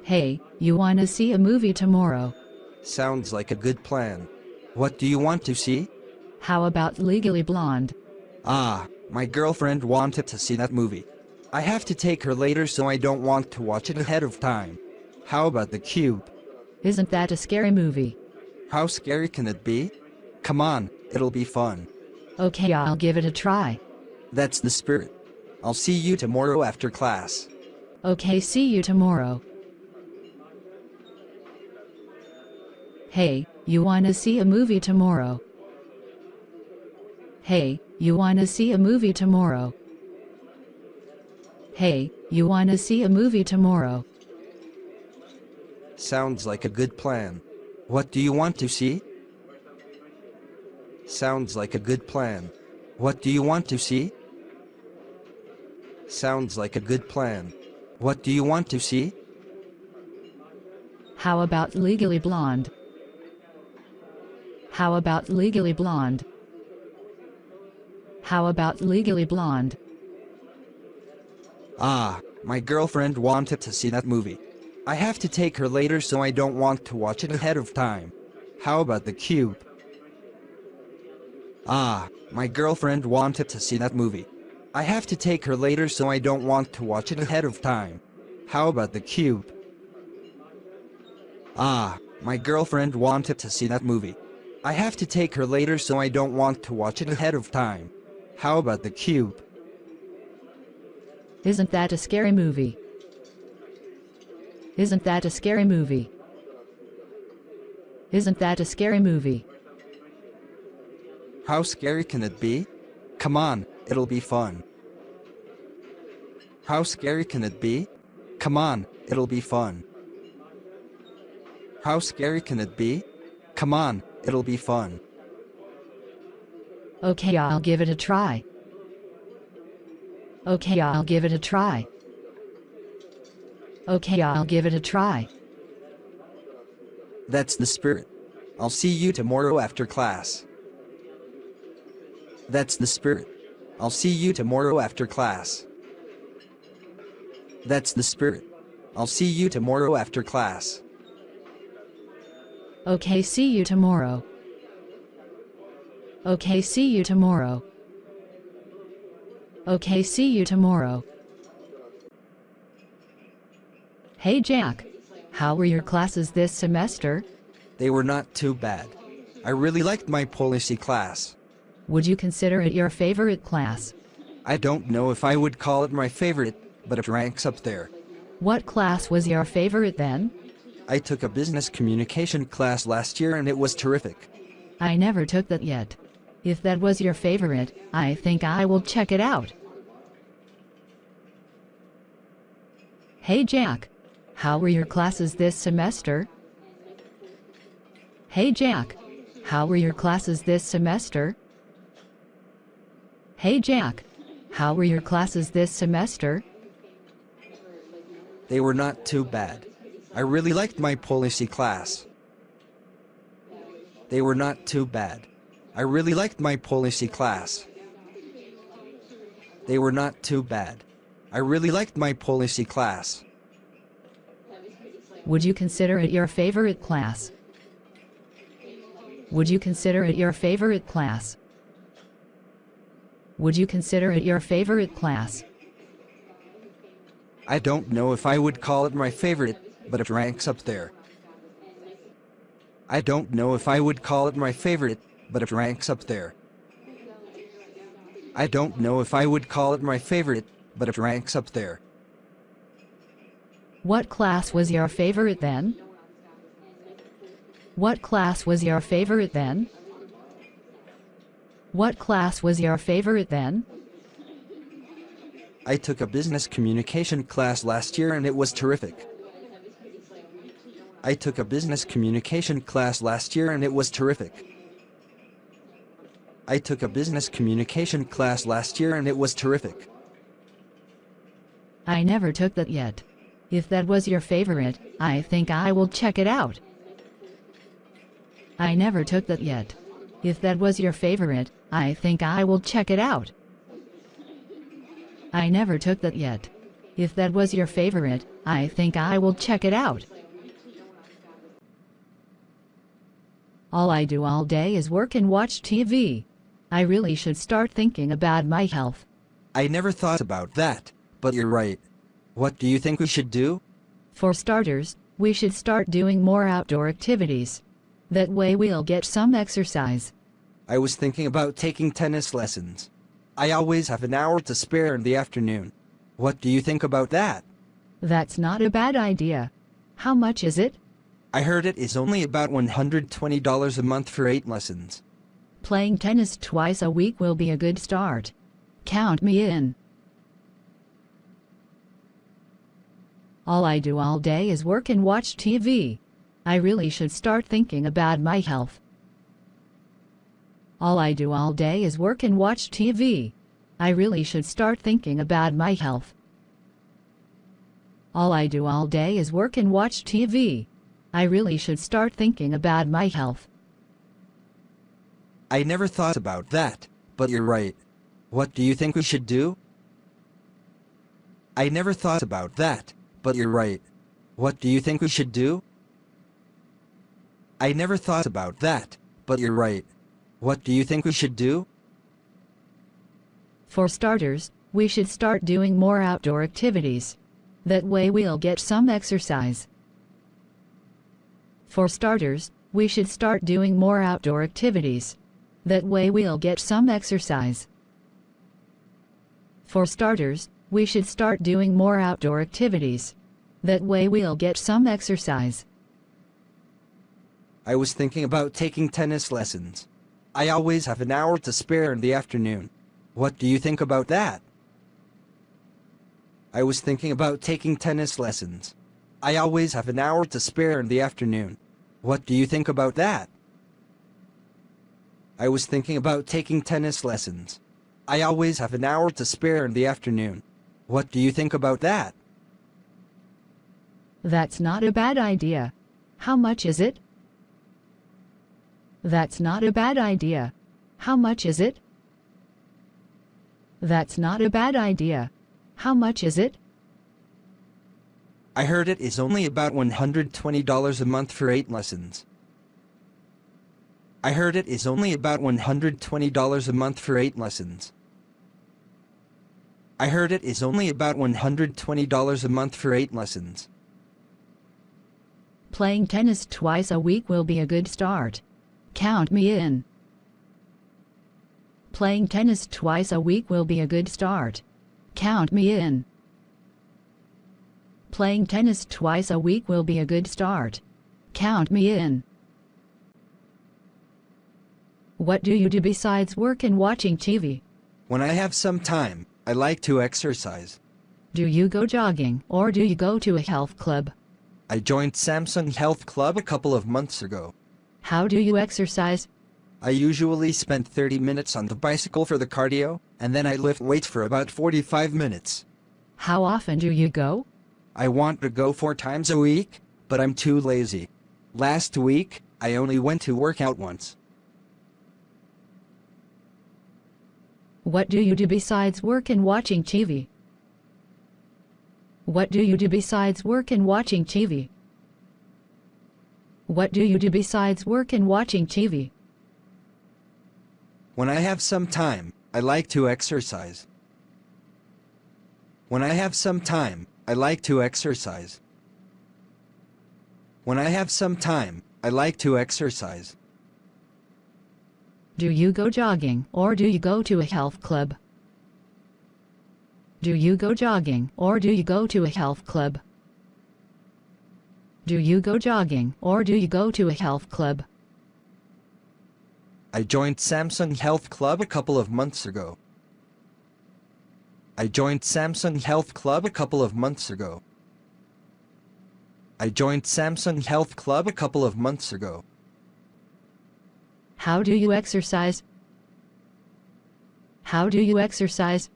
Hey, you wanna see a movie tomorrow? Sounds like a good plan. What do you want to see? How about Legally Blonde? Ah, my girlfriend wanted to see that movie. I have to take her later, so I don't want to watch it ahead of time. How about The Cube? Isn't that a scary movie? How scary can it be? Come on, it'll be fun. Okay, I'll give it a try. That's the spirit. I'll see you tomorrow after class. Okay, see you tomorrow. Hey, you wanna see a movie tomorrow? Hey, you wanna see a movie tomorrow? Hey, you wanna see a movie tomorrow? Sounds like a good plan. What do you want to see? Sounds like a good plan. What do you want to see? Sounds like a good plan. What do you want to see? How about Legally Blonde? How about Legally Blonde? How about Legally Blonde? Ah, my girlfriend wanted to see that movie. I have to take her later, so I don't want to watch it ahead of time. How about The Cube? Ah, my girlfriend wanted to see that movie. I have to take her later, so I don't want to watch it ahead of time. How about The Cube? Ah, my girlfriend wanted to see that movie. I have to take her later, so I don't want to watch it ahead of time. How about The Cube? Isn't that a scary movie? Isn't that a scary movie? Isn't that a scary movie? How scary can it be? Come on, it'll be fun. How scary can it be? Come on, it'll be fun. How scary can it be? Come on, it'll be fun. Okay, I'll give it a try. Okay, I'll give it a try. Okay, I'll give it a try. That's the spirit. I'll see you tomorrow after class. That's the spirit. I'll see you tomorrow after class. That's the spirit. I'll see you tomorrow after class. Okay, see you tomorrow. Okay, see you tomorrow. Okay, see you tomorrow. Hey Jack, how were your classes this semester? They were not too bad. I really liked my policy class. Would you consider it your favorite class? I don't know if I would call it my favorite, but it ranks up there. What class was your favorite then? I took a business communication class last year and it was terrific. I never took that yet. If that was your favorite, I think I will check it out. Hey Jack, how were your classes this semester? Hey Jack, how were your classes this semester? Hey Jack, how were your classes this semester? They were not too bad. I really liked my policy class. They were not too bad. I really liked my policy class. They were not too bad. I really liked my policy class. Would you consider it your favorite class? Would you consider it your favorite class? Would you consider it your favorite class? I don't know if I would call it my favorite, but it ranks up there. I don't know if I would call it my favorite, but it ranks up there. I don't know if I would call it my favorite, but it ranks up there. What class was your favorite then? What class was your favorite then? What class was your favorite then? I took a business communication class last year and it was terrific. I took a business communication class last year and it was terrific. I took a business communication class last year and it was terrific. I never took that yet. If that was your favorite, I think I will check it out. I never took that yet. If that was your favorite, I think I will check it out. I never took that yet. If that was your favorite, I think I will check it out. All I do all day is work and watch TV. I really should start thinking about my health. I never thought about that, but you're right. What do you think we should do? For starters, we should start doing more outdoor activities. That way we'll get some exercise. I was thinking about taking tennis lessons. I always have an hour to spare in the afternoon. What do you think about that? That's not a bad idea. How much is it? I heard it is only about $120 a month for 8 lessons. Playing tennis twice a week will be a good start. Count me in. All I do all day is work and watch TV. I really should start thinking about my health. All I do all day is work and watch TV. I really should start thinking about my health. All I do all day is work and watch TV. I really should start thinking about my health. I never thought about that, but you're right. What do you think we should do? I never thought about that, but you're right. What do you think we should do? I never thought about that, but you're right. What do you think we should do? For starters, we should start doing more outdoor activities. That way we'll get some exercise. For starters, we should start doing more outdoor activities. That way we'll get some exercise. For starters, we should start doing more outdoor activities. That way we'll get some exercise. I was thinking about taking tennis lessons. I always have an hour to spare in the afternoon. What do you think about that? I was thinking about taking tennis lessons. I always have an hour to spare in the afternoon. What do you think about that? I was thinking about taking tennis lessons. I always have an hour to spare in the afternoon. What do you think about that? That's not a bad idea. How much is it? That's not a bad idea. How much is it? That's not a bad idea. How much is it? I heard it is only about $120 a month for 8 lessons. I heard it is only about $120 a month for 8 lessons. I heard it is only about $120 a month for 8 lessons. Playing tennis twice a week will be a good start. Count me in. Playing tennis twice a week will be a good start. Count me in. Playing tennis twice a week will be a good start. Count me in. What do you do besides work and watching TV? When I have some time, I like to exercise. Do you go jogging or do you go to a health club? I joined Samsung Health Club a couple of months ago. How do you exercise? I usually spend 30 minutes on the bicycle for the cardio, and then I lift weights for about 45 minutes. How often do you go? I want to go 4 times a week, but I'm too lazy. Last week, I only went to work out once. What do you do besides work and watching TV? What do you do besides work and watching TV? What do you do besides work and watching TV? When I have some time, I like to exercise. When I have some time, I like to exercise. When I have some time, I like to exercise. Do you go jogging or do you go to a health club? Do you go jogging or do you go to a health club? Do you go jogging or do you go to a health club? I joined Samsung Health Club a couple of months ago. I joined Samsung Health Club a couple of months ago. I joined Samsung Health Club a couple of months ago. How do you exercise? How do you exercise?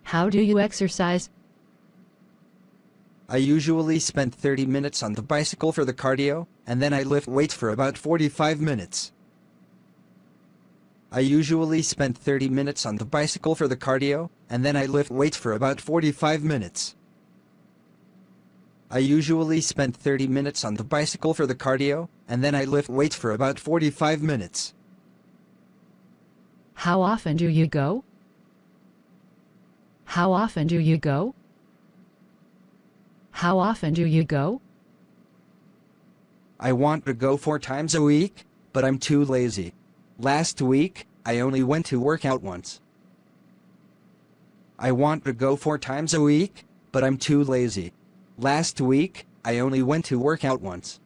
How do you exercise? I usually spend 30 minutes on the bicycle for the cardio, and then I lift weights for about 45 minutes. I usually spend 30 minutes on the bicycle for the cardio, and then I lift weights for about 45 minutes. I usually spend 30 minutes on the bicycle for the cardio, and then I lift weights for about 45 minutes. How often do you go? How often do you go? How often do you go? I want to go 4 times a week, but I'm too lazy. Last week, I only went to work out once. I want to go 4 times a week, but I'm too lazy. Last week, I only went to work out once.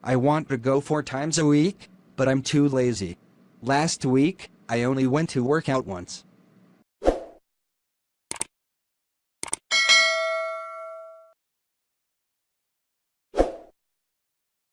I want to go 4 times a week, but I'm too lazy. Last week, I only went to work out once.